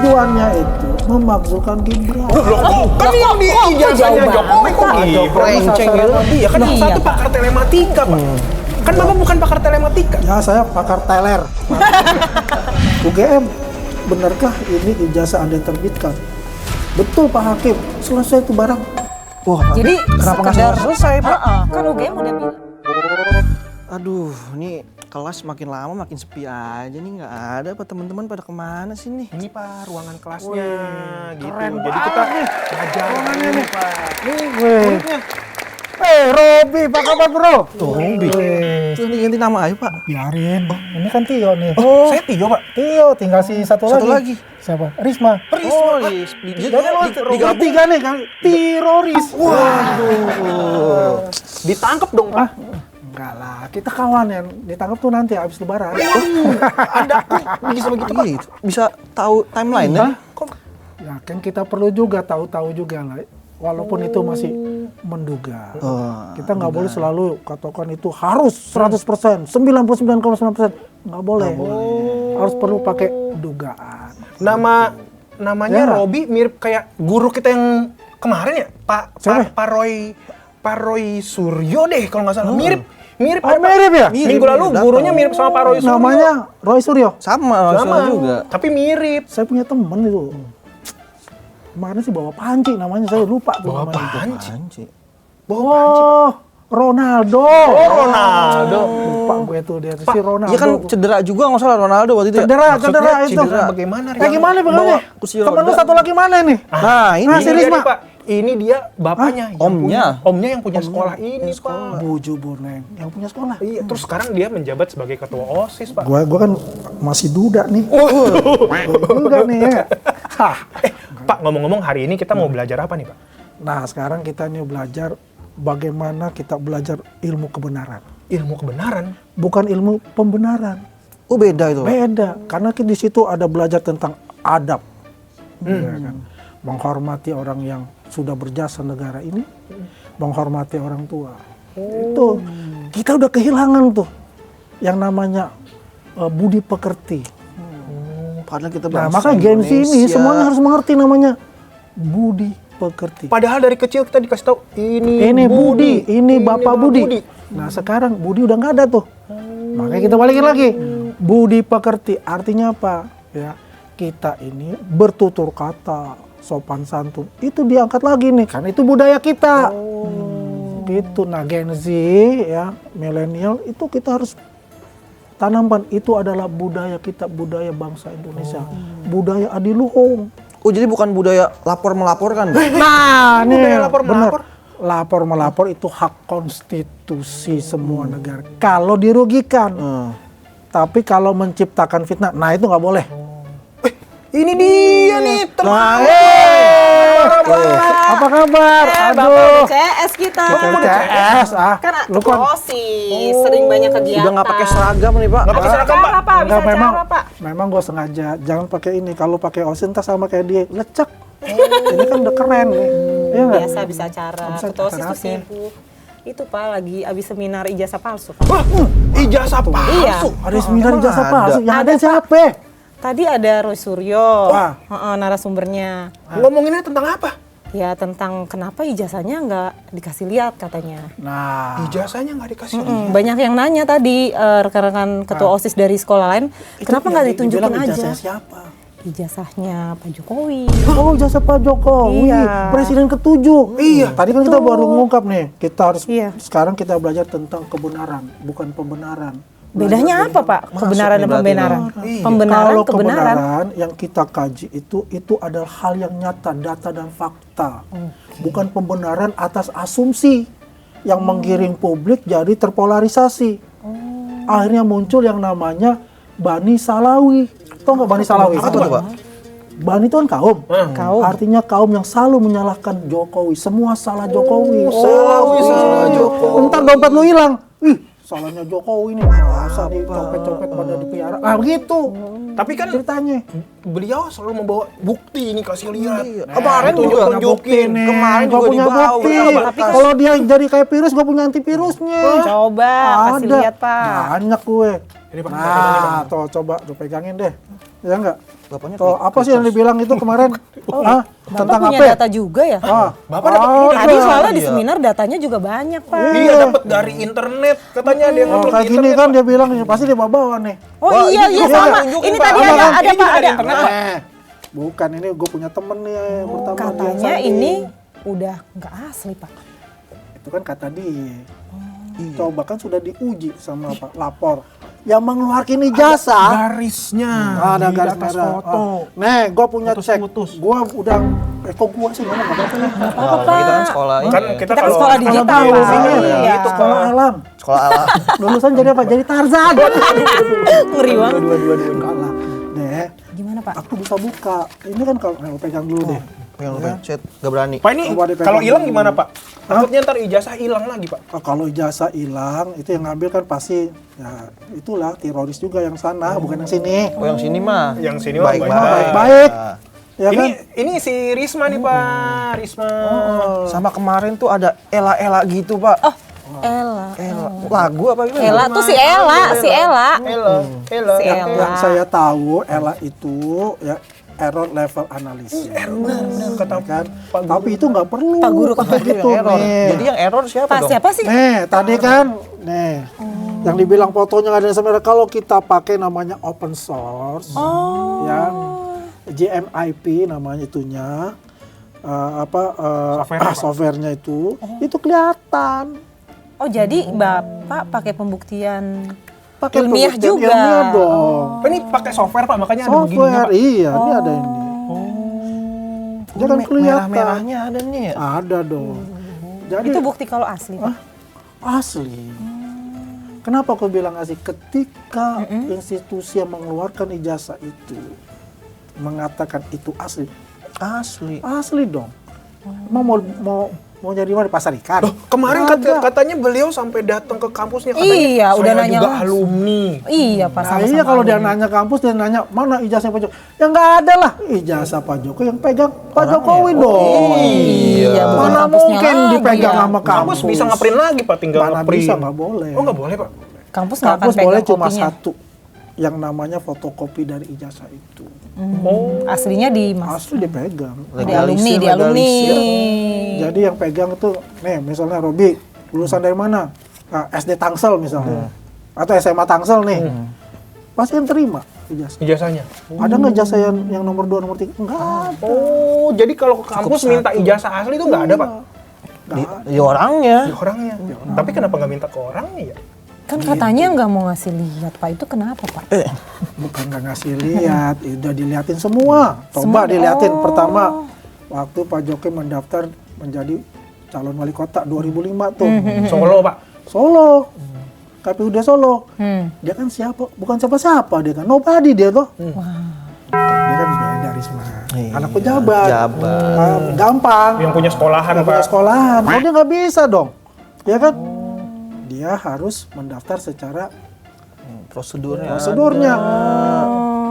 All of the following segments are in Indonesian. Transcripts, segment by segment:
tujuannya itu memakzulkan Gibran. Kan yang di ijazahnya Jokowi kok Gibran. Iya kan satu pakar telematika, Pak. Kan Bapak bukan pakar telematika. Ya, saya pakar teler. UGM, benarkah ini ijazah Anda terbitkan? Betul Pak Hakim, selesai itu barang. Wah, Jadi kenapa nggak sekedar- selesai, Pak? Kan UGM udah bilang. Aduh, ini kelas makin lama makin sepi aja nih, nggak ada apa teman-teman pada kemana sih nih? Ini Pak ruangan kelasnya gitu. keren Jadi kita belajar ruangannya nih. Pak. Weh. Robi, apa kabar bro? Tombi. Terus ganti nama aja, Pak. Biarin, ini kan Tio nih. Saya Tio, Pak. Tio, tinggal si satu lagi. Siapa? Risma. Oh, Tiga tiga nih kan, teroris. Waduh. Ditangkap dong, Pak. Enggak lah, kita kawan ya. Ditangkap tuh nanti habis lebaran. Anda bisa begitu, Pak. Gitu. Bisa tahu timeline ya? Ya kan kita perlu juga tahu-tahu juga lah. Walaupun itu masih menduga. Kita nggak boleh selalu katakan itu harus 100%, 99,9%. Nggak boleh. Harus perlu pakai dugaan. Namanya Ya. Robi mirip kayak guru kita yang kemarin ya, Pak Roy Suryo deh kalau nggak salah. Mirip Oh, mirip ya? Minggu lalu gurunya mirip sama Pak Roy Suryo. Namanya Roy Suryo. Sama juga. Tapi mirip. Saya punya temen itu. Kemarin sih bawa panci namanya, saya lupa tuh Bawa namanya. panci. Oh, Ronaldo. Oh, Ronaldo. Lupa gue tuh dia si Ronaldo. Iya kan tuh. cedera juga nggak salah Ronaldo waktu itu ya? Cedera itu. Cedera bagaimana? Gimana Bawa kursi Temen lu roda. satu lagi mana nih? Nah, ini si Ini dia Risma. nih, Pak. Ini dia bapaknya. yang Omnya. punya- Omnya yang punya sekolah ini, Pak. Buju Boneng yang punya sekolah. Iya, terus sekarang dia menjabat sebagai ketua OSIS, Pak. Gua kan masih duda nih. Duda nih ya. Hah. Pak, ngomong-ngomong hari ini kita mau belajar apa nih, Pak? Nah, sekarang kita nih belajar bagaimana kita belajar ilmu kebenaran. Ilmu kebenaran. Bukan ilmu pembenaran. Oh beda itu, Pak. Beda, karena di situ ada belajar tentang adab. Ya kan? Menghormati orang yang sudah berjasa negara ini, menghormati orang tua. Itu kita udah kehilangan tuh yang namanya budi pekerti. Padahal kita Nah, bangsa maka Gen Z ini Indonesia. semuanya harus mengerti namanya budi pekerti. Padahal dari kecil kita dikasih tahu Ini Budi, ini Bapak Budi. Nah, sekarang Budi udah nggak ada tuh. Makanya kita balikin lagi. Budi pekerti artinya apa? Ya, kita ini bertutur kata, sopan santun. Itu diangkat lagi nih, kan itu budaya kita. Gitu. Nah, Gen Z ya, milenial itu kita harus tanamkan, itu adalah budaya kita, budaya bangsa Indonesia. Budaya adiluhung. Oh jadi bukan budaya lapor melaporkan, Pak? Nah, nih budaya lapor-melapor. Lapor melapor itu hak konstitusi semua negara. Kalau dirugikan, tapi kalau menciptakan fitnah, nah itu nggak boleh. Ini dia nih, Apa kabar? Bapak CS kita. CS Kan lu kan OSIS, sering banyak kegiatan. Udah nggak pakai seragam nih, Pak. Nggak pakai seragam, Pak. Apa? Bisa enggak, memang cara, Pak. memang gue sengaja jangan pakai ini. Kalau pakai OSIS ntar sama kayak dia lecek. Ini kan udah keren nih. Iya nggak? Biasa bisa cara. Bisa Ketua OSIS cara tuh apa? sibuk. Itu Pak lagi abis seminar ijazah palsu. Pak. Wah, ijazah palsu. Iya. Ada seminar Emang jasa ada? palsu. Yang ada Ada, Pak. siapa? Tadi ada Roy Suryo, Wah. narasumbernya. Ngomonginnya tentang apa? Ya tentang kenapa ijazahnya nggak dikasih lihat katanya. Nah, Ijazahnya nggak dikasih. Banyak yang nanya tadi rekan-rekan ketua OSIS dari sekolah lain, kenapa nggak ditunjukin dibilang aja ijazah siapa? ijazahnya Pak Jokowi. Oh, jasa Pak Jokowi, Iya. Presiden ke-7. Iya. Tadi kan kita baru ngungkap nih, kita harus Iya. sekarang kita belajar tentang kebenaran, bukan pembenaran. Bedanya apa Pak? Kebenaran dan nih berarti pembenaran. Iya. Pembenaran, Kalau kebenaran. yang kita kaji itu adalah hal yang nyata, data dan fakta. Bukan pembenaran atas asumsi yang menggiring publik jadi terpolarisasi. Akhirnya muncul yang namanya Bani Salawi. Tahu nggak Bani Salawi? Apa tuh, Pak? Bani itu kan kaum. Kaum. Artinya kaum yang selalu menyalahkan Jokowi. Semua salah Jokowi. salah Jokowi. Entar dompet lu hilang. Ih, salahnya Jokowi nih. Masa dicopet-copet pada dipiara. Ah, begitu. Tapi kan Ceritanya. beliau selalu membawa bukti ini, kasih lihat. Kemarin juga tunjukin. Kemarin Gua juga punya dibawa. bukti. Tapi Kalau dia jadi kayak virus, gue punya antivirusnya. Coba kasih Ada. lihat Pak. Banyak gue. Ini, Pak, Nah, tuh coba lu pegangin deh. Ya enggak? Bapaknya Tuh, apa sih yang dibilang itu kemarin? Hah? Bapak Tentang punya apa? data juga ya? Bapak dapat ini Tadi iya. soalnya di seminar datanya juga banyak, Pak. Iya, dapat dari internet. Katanya dia Oh, ngupload kayak di gini internet, kan Pak. dia bilang pasti dia bawa nih. Oh Wah, iya, ini iya juga sama. tunjukin, Ini Pak. tadi Ini ada kan- ada ini Pak, juga ada. dari internet, Pak. Bukan ini gue punya temen nih yang pertama dia Katanya salting. ini udah nggak asli, Pak. Itu kan kata dia. Coba kan sudah diuji sama Pak lapor. Yang mengeluarkan ijazah Garisnya ada di garis atas merah. foto. Nih, gue punya cek. Putus-putus. Gue udah kok gue sih ngomong apa apa nih? Apa, Kita kan Pak? sekolah ini. Kan Kita kan sekolah digital, Kalau Pak. biasanya Iya. gitu, sekolah alam. Sekolah alam. Lulusan jadi apa? Jadi Tarzan. Ngeri banget. Enggak lah. Nih, Gimana, Pak? aku bisa buka. Ini kan kalau lo pegang dulu deh. Yang lu set gak berani. Pak ini Coba dipegang kalau hilang dulu. gimana, Pak? Takutnya ntar ijazah hilang lagi, Pak. Kalau ijazah hilang, itu yang ngambil kan pasti ya itulah teroris juga yang sana, bukan yang sini. Oh yang sini mah. Yang sini mah baik-baik. Baik-baik. Ya ini kan? ini si Risma nih, Pak. Risma. Sama kemarin tuh ada Ela gitu, Pak. Oh, Ella. Ela. Lagu apa gimana? Ella tuh si Ella, si Ella. Ella. Ella. Si Yang Ella. saya tahu Ella itu ya error level analisis. Benar kata kan? Pak Guru. Tapi itu nggak perlu. Pak Guru pakai Itu gitu. yang error. Nih. Jadi yang error siapa Pak dong? siapa sih? Nih, tadi kan, nih, yang dibilang fotonya nggak ada sebenarnya kalau kita pakai namanya open source, ya, JMIP namanya itunya, Software-nya, Pak. softwarenya itu kelihatan. Oh, jadi Bapak pakai pembuktian Pakai ilmiah pembuktian juga. ilmiah dong. Pak, ini pakai software, Pak, makanya ada begininya, Software, Pak. iya, ini ada ini. Dia kan kelihatan. Merah-merahnya ada nih ya. Ada dong. Jadi Itu bukti kalau asli, Pak. asli. Kenapa aku bilang asli? Ketika institusi yang mengeluarkan ijazah itu mengatakan itu asli, Asli. asli dong. Emang mau nyari mana di pasar ikan? Loh, kemarin Nggak ada. katanya beliau sampai datang ke kampusnya katanya. Iya, saya udah nanya juga langsung. alumni. Iya, Pak. Nah sama-sama iya kalau dia alumni. nanya kampus dia nanya mana ijazah Pak Jokowi? Ya nggak ada lah ijazah Pak Jokowi yang pegang Pak Jokowi dong. Iya, bukan Mana kampusnya mungkin lagi dipegang ya. sama kampus? Kampus bisa ngeprint lagi, Pak, tinggal Mana ngeprint. bisa, nggak boleh. Oh, nggak boleh, Pak. Kampus nggak akan Kampus pegang boleh cuma kopinya. satu yang namanya fotokopi dari ijazah itu. Oh. Aslinya di Mas. Asli dipegang. Di alumni, di alumni. Jadi yang pegang itu, nih misalnya Robi, lulusan dari mana? Nah, SD Tangsel misalnya. Atau SMA Tangsel nih. Pasti yang terima ijazah. Ijazahnya. Ada nggak ijazah yang nomor 2, nomor 3? Enggak ada. Oh, jadi kalau ke kampus minta ijazah asli itu nggak ada, Pak? Di orangnya. Di orangnya. Tapi kenapa nggak minta ke orangnya ya? Kan katanya nggak mau ngasih lihat, Pak. Itu kenapa, Pak? Bukan nggak ngasih lihat, udah diliatin semua. Semua? Coba diliatin Oh. pertama waktu Pak Jokowi mendaftar menjadi calon wali kota 2005 tuh. Solo, Pak. Solo. KPUD Solo. Hmm. Dia kan siapa? Bukan siapa-siapa dia kan. Nobody dia tuh. Dia kan beda Risma. Iya, Anak pejabat. pejabat. Gampang. Yang punya sekolahan, Nggak punya Pak. sekolahan. Oh, dia nggak bisa dong. Ya kan? Dia harus mendaftar secara prosedurnya.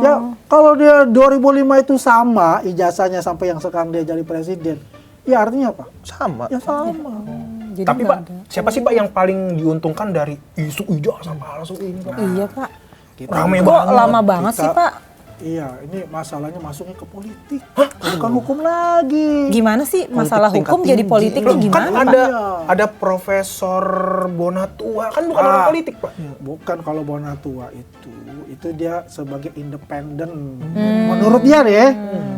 Ya, kalau dia 2005 itu sama ijazahnya sampai yang sekarang dia jadi presiden. Ya artinya apa? Sama. Ya sama. Jadi Tapi, nggak Pak, ada. siapa sih, Pak, yang paling diuntungkan dari isu ijazah palsu ini, Pak? Iya, Pak. Rame Kok banget. lama banget sih, Pak? Iya, ini masalahnya masuknya ke politik. Bukan hukum lagi. Gimana sih masalah tingkat hukum jadi tinggi. politik Loh, tuh kan gimana, ada Pak? ada Profesor Bonatua, kan bukan orang politik, Pak. Bukan kalau Bonatua itu dia sebagai independen. Menurut dia deh,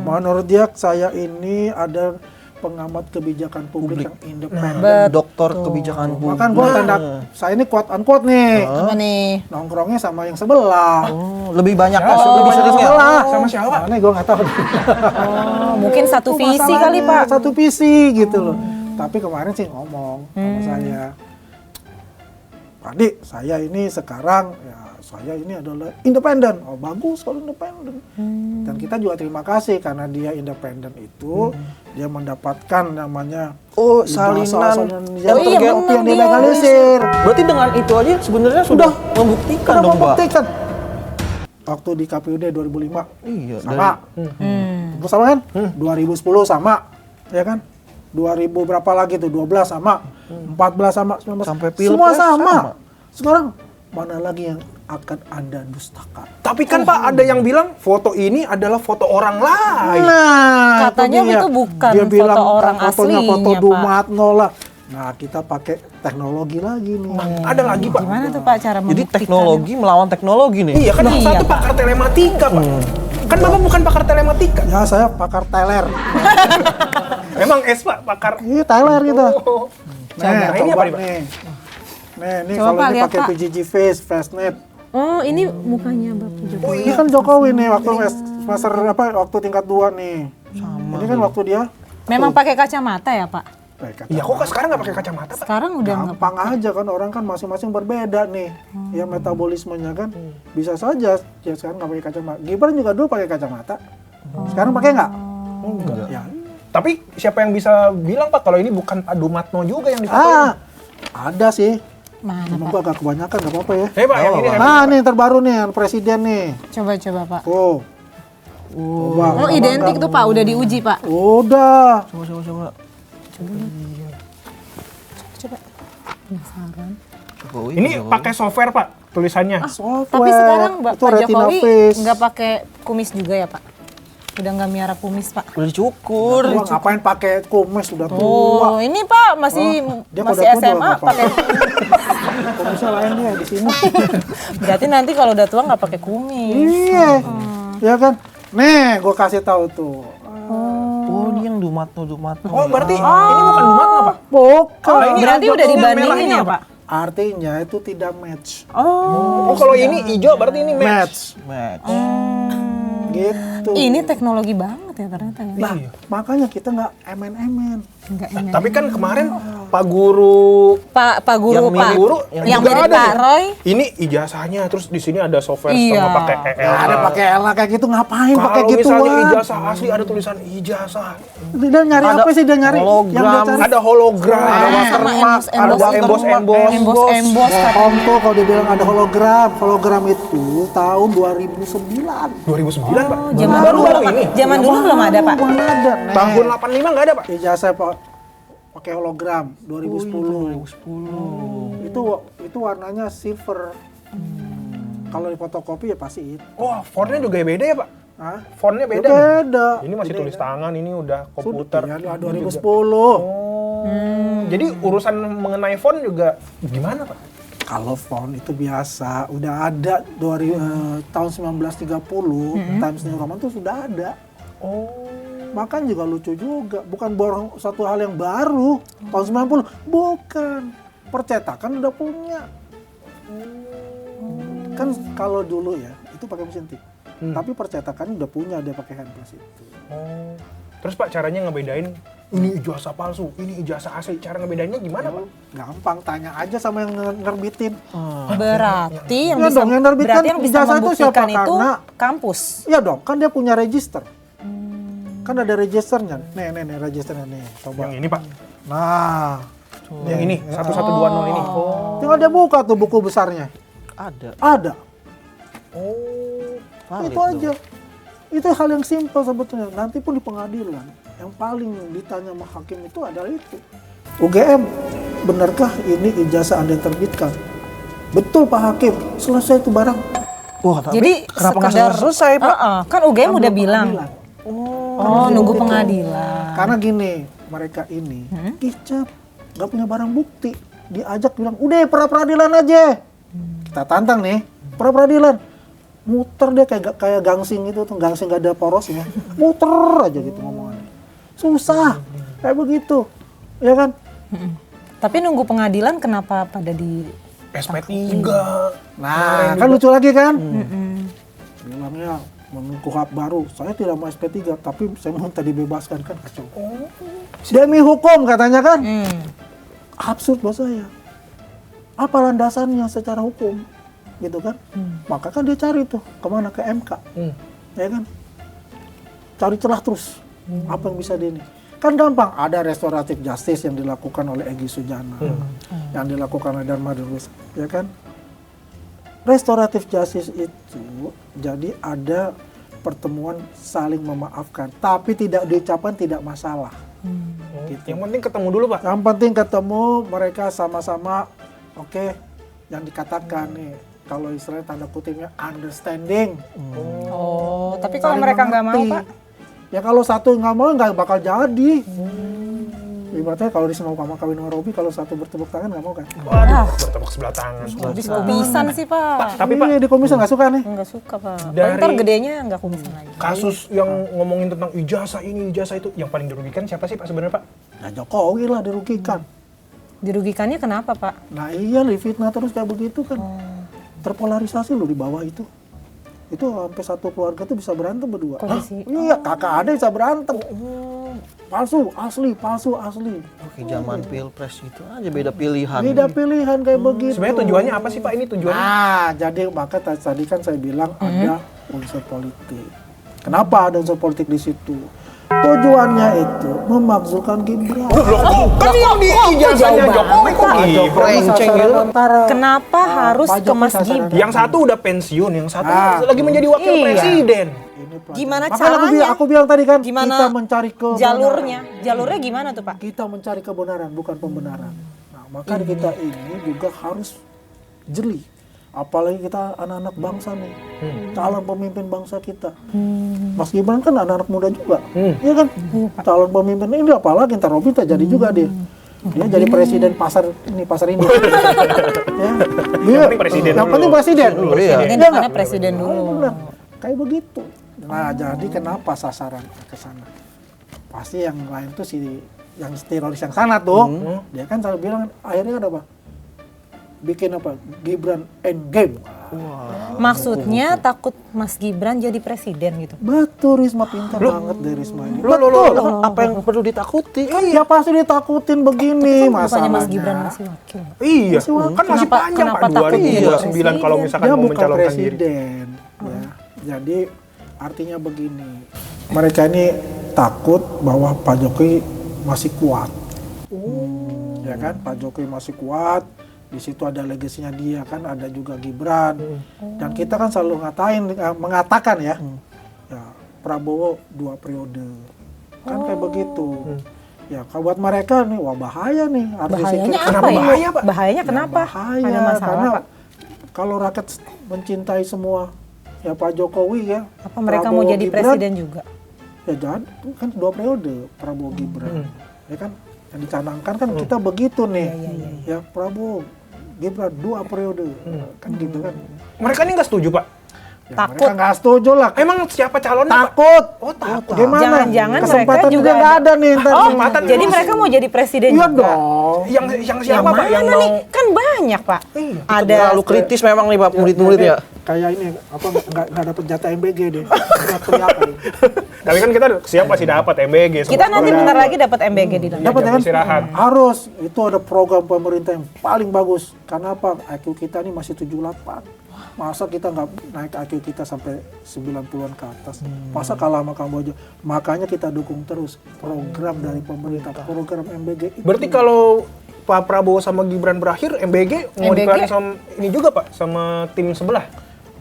menurut dia saya ini ada pengamat kebijakan publik yang independen. Doktor kebijakan publik. Bahkan gua tanda saya ini quote unquote nih. Apa nih? Nongkrongnya sama yang sebelah. Oh, lebih banyak Lebih lebih sering ya. sebelah. Sama siapa? Mana gue nggak tahu. Oh, mungkin satu Itu visi masalahnya, kali, Pak. Satu visi gitu loh. Tapi kemarin sih ngomong sama saya, Pak, saya ini sekarang ya saya ini adalah independen. Oh bagus kalau independen. Dan kita juga terima kasih karena dia independen itu dia mendapatkan namanya Oh, ijazah salinan. yang Oh, iya, terkopi yang benar dia. dilegalisir. Berarti dengan itu aja sebenarnya sudah membuktikan Karena dong, Pak. membuktikan. Waktu di KPUD 2005 Iya, sama. Terus sama kan? 2010 sama. Ya kan? 2000 berapa lagi tuh? 12 sama. 14 sama. 19 Sampai semua pilpres sama. sama. Sekarang mana lagi yang akan Anda dustakan. Tapi kan Pak, ada yang bilang foto ini adalah foto orang lain. Nah, Katanya dia. itu bukan Dia foto bilang orang kan fotonya aslinya, foto Pak. Dumatno lah. Nah, kita pakai teknologi lagi nih. Ada lagi Pak. Gimana tuh Pak cara Jadi membuktikan? teknologi melawan teknologi nih. Iya kan yang Iya, satu Pak. pakar telematika Pak. Kan Bapak bukan pakar telematika. Ya, saya pakar teler. Memang Pak, pakar. Iya, teler kita. Oh. Nah, Nah, ini coba apa nih, Pak? nih. Nih, ini Coba, kalau Pak, ini lihat, pakai Pak. PJJ Face, FastNet. Oh, ini mukanya Bapak Jokowi. Oh Ini iya. kan Jokowi nih waktu semester apa waktu tingkat 2 nih. Ini kan waktu dia Memang pakai kacamata ya, Pak? Iya kok sekarang nggak pakai kacamata Pak? Sekarang udah nggak gampang aja kan, orang kan masing-masing berbeda nih. Ya metabolismenya kan bisa saja ya sekarang nggak pakai kacamata. Gibran juga dulu pakai kacamata. Sekarang pakai nggak? Enggak. Ya. Tapi siapa yang bisa bilang Pak kalau ini bukan Pak Dumatno juga yang difotoin? Ada sih. Mana, Cuma Pak? gua agak kebanyakan, nggak apa-apa ya. Pak, yang ini. Nah, nih yang terbaru nih, yang presiden nih. Coba Pak. Oh. Coba, Oh, sama identik nggak? tuh Pak, udah diuji Pak. Udah. Coba. Coba. Penasaran. Jokowi. Ini pakai software Pak tulisannya. Software. Tapi sekarang itu Pak retina Jokowi face. nggak pakai kumis juga ya Pak? Udah nggak miara kumis Pak? Udah dicukur. Wah, ngapain pakai kumis udah tua. Oh, ini Pak masih dia masih kalau udah tua SMA juga nggak pakai. Kumisnya lain dia di sini. Berarti nanti kalau udah tua nggak pakai kumis. Iya. Ya kan? Nih, gua kasih tahu tuh. Oh, ini yang Dumatno. Oh berarti ini bukan Dumatno Pak? Bukan. ini Berarti yang udah Jokowi yang dibandingin merah ini ya apa? Pak? Artinya itu tidak match. Oh kalau ini hijau berarti ini match. Match. Gitu. Ini teknologi banget ya ternyata ya. Nah, makanya kita nggak emen-emen. Enggak ini. Tapi kan kemarin Pak Guru Pak Guru Yang Pak. mirip- Guru yang juga mirip ada Pak nih. Roy. Ini ijazahnya terus di sini ada software Iya. sama pakai EL. Nah, ada pakai ELA kayak gitu ngapain pakai Kalau misalnya gituan? ijazah asli ada tulisan ijazah. Dia nyari Ada apa sih dia nyari? Yang dia hologram. cari. Ada hologram, ada Sama watermark, ada emboss. Emboss. Bohong tuh kalau dibilang ada hologram. Hologram itu tahun 2009. 2009 Pak. Zaman Baru dulu ini. Zaman dulu belum ada Pak. Belum ada. Nih. Tahun 85 nggak ada Pak. Ijazah pakai hologram 2010. 2010. Itu warnanya silver. Kalau di fotokopi ya pasti itu. Wah, fontnya juga beda ya Pak. Hah? Fontnya beda. Ya nih. beda. Ini masih tulis tangan, ini udah komputer. Sudah, ya, 2010. Jadi urusan mengenai font juga gimana Pak? Kalau font itu biasa, udah ada tahun 1930, Times New Roman itu sudah ada. Oh. Makan juga lucu juga, bukan borong satu hal yang baru. Tahun 90, bukan. Percetakan udah punya. Kan kalau dulu ya, itu pakai mesin tik. Tapi percetakan udah punya, dia pakai hand press itu. Oh. Terus Pak caranya ngebedain ini ijazah palsu, ini ijazah asli. Cara ngebedainnya gimana Pak? Gampang, tanya aja sama yang nerbitin. Berarti yang Ya bisa dong, yang nerbitkan berarti yang bisa ijazah itu siapa? membuktikan itu Karena- kampus. Iya dong, kan dia punya register. Kan ada registernya. Nih, registernya nih. Coba. Yang ini Pak. Nah, Yang ini 1120 ini. Oh. tinggal dia buka tuh buku besarnya. Ada. Ada. Oh. Valid Itu dong. aja. Itu hal yang simpel sebetulnya. Nanti pun di pengadilan, yang paling ditanya sama hakim itu adalah itu. UGM, benarkah ini ijazah Anda yang terbitkan? Betul Pak Hakim, selesai itu barang. Wah, tapi Jadi kenapa nggak sekedar- selesai Pak? Kan UGM udah Belum bilang. pengadilan. Oh, nunggu pengadilan. Karena gini, mereka ini kicap, nggak punya barang bukti. Diajak bilang, udah pra-peradilan aja. Kita tantang nih, pra-peradilan. Muter dia kayak gangsing itu tuh, gangsing gak ada porosnya. Muter aja gitu ngomongannya. Susah, kayak begitu. Ya kan? Tapi nunggu pengadilan kenapa pada di SP3. Nah, kan lucu lagi kan? Bilangnya menunggu hak baru. Saya tidak mau SP3, tapi saya minta dibebaskan kan kacau. Demi hukum katanya kan? Absurd buat saya. Apa landasannya secara hukum? Gitu kan? Maka kan dia cari tuh kemana, ke MK. Ya kan? Cari celah terus. Apa yang bisa di ini? Kan gampang, ada restoratif justice yang dilakukan oleh Egy Sujana, yang dilakukan oleh Dharma Dulus, ya kan? Restoratif justice itu jadi ada pertemuan saling memaafkan, tapi tidak diucapkan tidak masalah. Gitu. Yang penting ketemu dulu Pak. Yang penting ketemu, mereka sama-sama, oke, yang dikatakan nih, kalau istilahnya tanda kutipnya understanding. Oh, tapi kalau Saling mereka nggak mau, mengerti. Pak? Ya kalau satu nggak mau nggak bakal jadi. Ibaratnya kalau Risma mau kawin sama Robi, kalau satu bertepuk tangan nggak mau kan? Waduh, bertepuk sebelah tangan. Habis kumisan sih, Pak. Tapi Pak, Iya, di komisan nggak suka nih. Nggak suka, Pak. Dari- Ntar gedenya nggak kumisan lagi. kasus yang ngomongin tentang ijazah ini, ijazah itu, yang paling dirugikan siapa sih Pak sebenarnya Pak? Nah Jokowi lah dirugikan. Dirugikannya kenapa, Pak? Nah iya difitnah terus kayak begitu kan. Terpolarisasi loh di bawah itu. Itu sampai satu keluarga tuh bisa berantem berdua. Kondisi. Iya, kakak ada bisa berantem. Palsu, asli, palsu, asli. Oke, zaman pilpres itu aja beda pilihan. Beda pilihan kayak begitu. Sebenarnya tujuannya apa sih Pak ini tujuannya? Nah, jadi maka tadi kan saya bilang ada unsur politik. Kenapa ada unsur politik di situ? Tujuannya itu memakzulkan Gibran. Kan yang di ijazahnya Jokowi kok Gibran? Renceng gitu. Kenapa harus Pak ke Jokowi Mas sasaran. Gibran? Yang satu udah pensiun, yang satu Ah. lagi menjadi wakil Iya. presiden. Ini pelajaran. Gimana Makanya caranya? aku bilang tadi kan, Gimana kita mencari kebenaran. Jalurnya gimana tuh, Pak? Kita mencari kebenaran, bukan pembenaran. Nah, maka kita ini juga harus jeli. Apalagi kita anak-anak bangsa nih, calon pemimpin bangsa kita. Mas Gibran kan anak-anak muda juga, iya kan? Calon pemimpin ini apalagi ntar Robin tak jadi juga dia. Dia jadi presiden pasar ini. Ya. Dia, penting presiden yang dulu. penting presiden. Iya. Ini Iya mana nggak? presiden Nah, dulu. itu bilang, kayak begitu. Nah, jadi kenapa sasaran ke sana? Pasti yang lain tuh yang teroris yang sana tuh, dia kan selalu bilang akhirnya kan apa? Bikin apa? Gibran endgame. Maksudnya takut Mas Gibran jadi presiden gitu. Betul, Risma pintar banget deh Risma ini. Loh, apa yang perlu ditakuti? Iya pasti ditakutin begini Bukannya masalahnya. Mas Gibran masih wakil. Iya, Masih wakil. kan masih Kenapa- panjang kenapa Pak takut jadi 2029 kalau presiden? misalkan Dia mau bukan mencalonkan diri. presiden. Ya. Jadi artinya begini, mereka ini takut bahwa Pak Jokowi masih kuat. Ya kan, Pak Jokowi masih kuat. Di situ ada legasinya dia kan, ada juga Gibran. Dan kita kan selalu mengatakan ya, ya Prabowo 2 periode. Kan kayak begitu. Ya, kalau buat mereka nih, wah bahaya nih. Artinya Bahayanya sikit- apa ya? bahaya, Pak? Bahayanya Ya, kenapa? bahaya, Ada masalah, karena Pak? kalau rakyat mencintai semua ya Pak Jokowi ya. Apa mereka Prabowo, mau jadi Gibran, presiden juga? Ya jangan, kan 2 periode Prabowo Gibran. Ya kan yang dicanangkan kan kita begitu nih. Ya Prabowo Gibran 2 periode. Kan gitu kan. Mereka ini nggak setuju Pak. Ya, Takut. mereka nggak setuju lah. Emang siapa calonnya Pak? Takut. Oh takut. Gimana? Jangan-jangan Kesempatan mereka juga juga nggak ada nih. ntar. Oh, Kesempatan jadi juga mereka mau jadi presiden Iya juga? dong. Yang siapa Pak? Yang Mana mau nih? Kan banyak, Pak. Ada Terlalu kritis memang nih Pak murid-murid ya. Kayak ini apa nggak dapat jatah MBG deh. Nggak kelihatan. Tapi kan kita siap pasti dapat MBG. kita nanti bentar lagi dapat MBG di dalam. Dapat jam kan? istirahat. Harus. Itu ada program pemerintah yang paling bagus. Karena apa? IQ kita ini masih 78. Masa kita nggak naik IQ kita sampai 90-an ke atas? Masa kalah sama Kamboja? Makanya kita dukung terus program dari pemerintah, program MBG itu. Berarti kalau Pak Prabowo sama Gibran berakhir, MBG mau MBG? dikeluarin sama ini juga Pak, sama tim sebelah.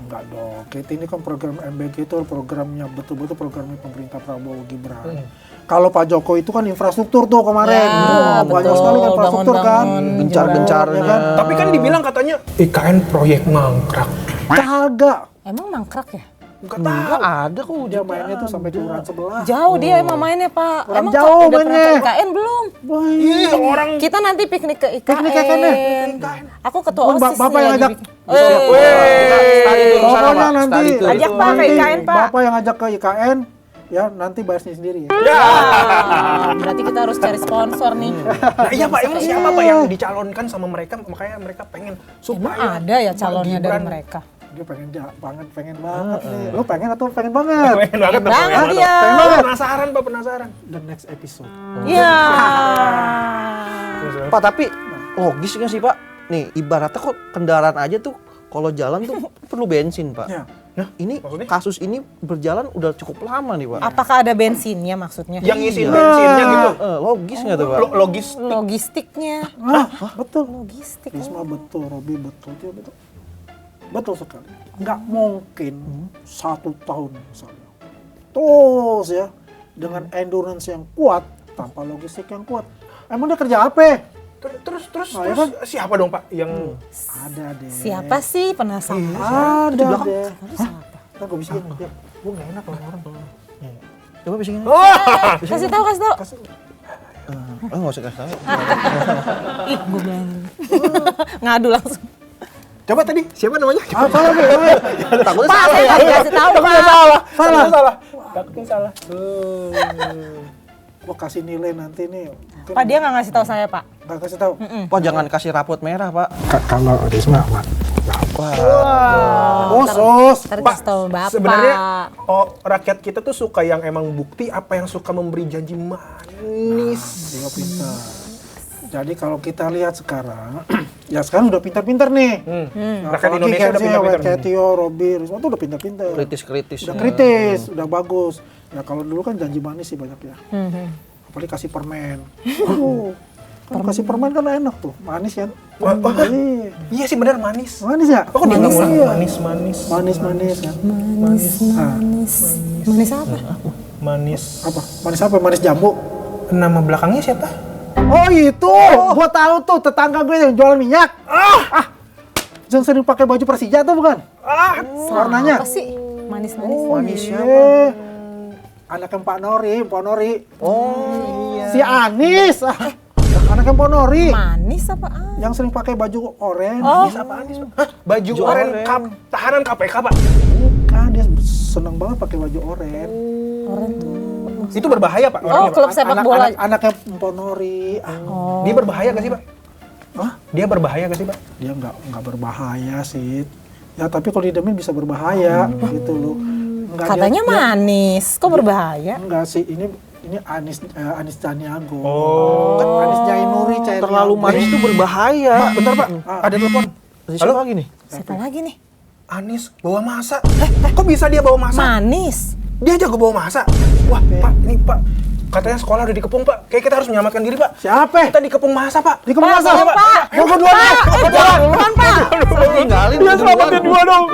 Enggak dong. Kita ini kan program MBG itu programnya betul-betul programnya pemerintah Prabowo Gibran. Kalau Pak Jokowi itu kan infrastruktur tuh kemarin. Ya, Banyak betul. sekali kan infrastruktur kan. Bangun-bangun. Gencar-gencarnya. Ya kan? Tapi kan dibilang katanya IKN proyek mangkrak. Kagak. Emang mangkrak ya? Enggak Enggak tahu. ada kok Dia mainnya tuh sampai kelurahan sebelah. Jauh dia emang mainnya, Pak. Kurang Emang jauh udah pernah ke mainnya. IKN belum? Wah, Iya, orang Kita nanti piknik ke IKN. Piknik ke IKN ya? Aku ketua Pun OSIS Bapak nih yang lagi ajak. bikin. Study tour sana, Pokoknya Pak. nanti Study tour. Ajak, Pak, ke nanti IKN, Pak. Bapak yang ajak ke IKN, ya nanti bayarnya sendiri ya. Berarti kita harus cari sponsor nih. Nah iya Pak, emang siapa Pak yang dicalonkan sama mereka, makanya mereka pengen Emang supaya ada ya calonnya dari Gibran- mereka? Dia pengen banget nih. Lo pengen atau pengen banget? Pengen banget tuh, Banget pengen dia. banget. Penasaran Pak, penasaran. The next episode. Iya. Pak, tapi logis nggak sih Pak? Nih ibaratnya kok kendaraan aja tuh kalau jalan tuh perlu bensin Pak. Ya. Nah, ini Maksudnya? kasus ini berjalan udah cukup lama nih Pak. Apakah ada bensinnya maksudnya? Yang ngisiin bensinnya gitu. Logis nggak tuh Pak? Logis. Logistiknya. Betul. Logistik. Risma betul, Robi betul, dia betul. Betul sekali. Nggak mungkin 1 tahun misalnya. Terus ya, dengan endurance yang kuat, tanpa logistik yang kuat. Emang dia kerja apa? Terus Oh, ya kan? siapa dong Pak yang Ada deh. Siapa sih penasaran? Ada deh. Ntar gue bisikin. Gue gak enak sama orang. Coba bisikin. Kasih tahu. Oh, nggak usah kasih tahu. Ih, gue bilang. Ngadu langsung. Coba tadi siapa namanya? Salah nih. Takutnya Pak, saya nggak dikasih tahu, Pak. Salah. Takutnya salah. Gue kasih nilai nanti nih. Mungkin Pak, dia nggak ngasih tahu saya, Pak. nggak kasih tahu. Pak jangan kasih rapot merah, Pak. Kalau Risma, Pak. Wah. Oh, sos. Ntar kasih tahu Bapak. Sebenarnya rakyat kita tuh suka yang emang bukti apa yang suka memberi janji manis. Dia pintar. Jadi kalau kita lihat sekarang, ya sekarang udah pintar-pintar nih. Rakyat Indonesia udah pintar-pintar. Kayak Tio, Robi, Risma tuh udah pintar-pintar. Kritis-kritis. Udah kritis, udah bagus. Ya kalau dulu kan janji manis sih banyak ya. Apalagi kasih permen. Kalau kasih permen kan enak tuh, manis kan. Iya. Iya sih benar manis. Manis ya? Oh, dia Manis, ngulang iya. manis. Manis kan. Manis apa? Manis. Apa? Manis apa? Manis jambu. Nama belakangnya siapa? Oh itu, gua tahu tuh tetangga gue yang jualan minyak. Yang sering pakai baju Persija tuh bukan? Warnanya. Apa sih? Manis-manis. Manis siapa? Anaknya Pak Nori. Oh iya. Si Anis. Anaknya Pak Nori. Manis apa? Yang sering pakai baju oranye. Manis apa Anis? Hah? Baju oranye tahanan KPK Pak. Bukan, dia seneng banget pakai baju oranye. Orang tuh. Itu berbahaya Pak. Oh, klub sepak bola. Anaknya Pak Nori. Dia berbahaya gak sih Pak? Hah? Dia berbahaya gak sih Pak? Dia nggak berbahaya sih. Ya tapi kalau didemin bisa berbahaya gitu loh. Enggak, Katanya manis. Kok berbahaya? Enggak sih, ini Anis Caniago. Oh. Kan Anis Jainuri cair. Terlalu manis tuh berbahaya. Pak, bentar Pak. Ada telepon. Siapa lagi nih? Siapa lagi nih? Anis bawa masa. Kok bisa dia bawa masa? Manis. Dia jago bawa masa. Wah, Pak, ini Pak. Katanya sekolah udah dikepung, Pak. Kayak kita harus menyelamatkan diri, Pak. Siapa? Kita dikepung masa, Pak. Di kemana Pak, Pak? Pak. Gua duluan. Pak, Pak. Tinggalin. Dia selamatin gua dong.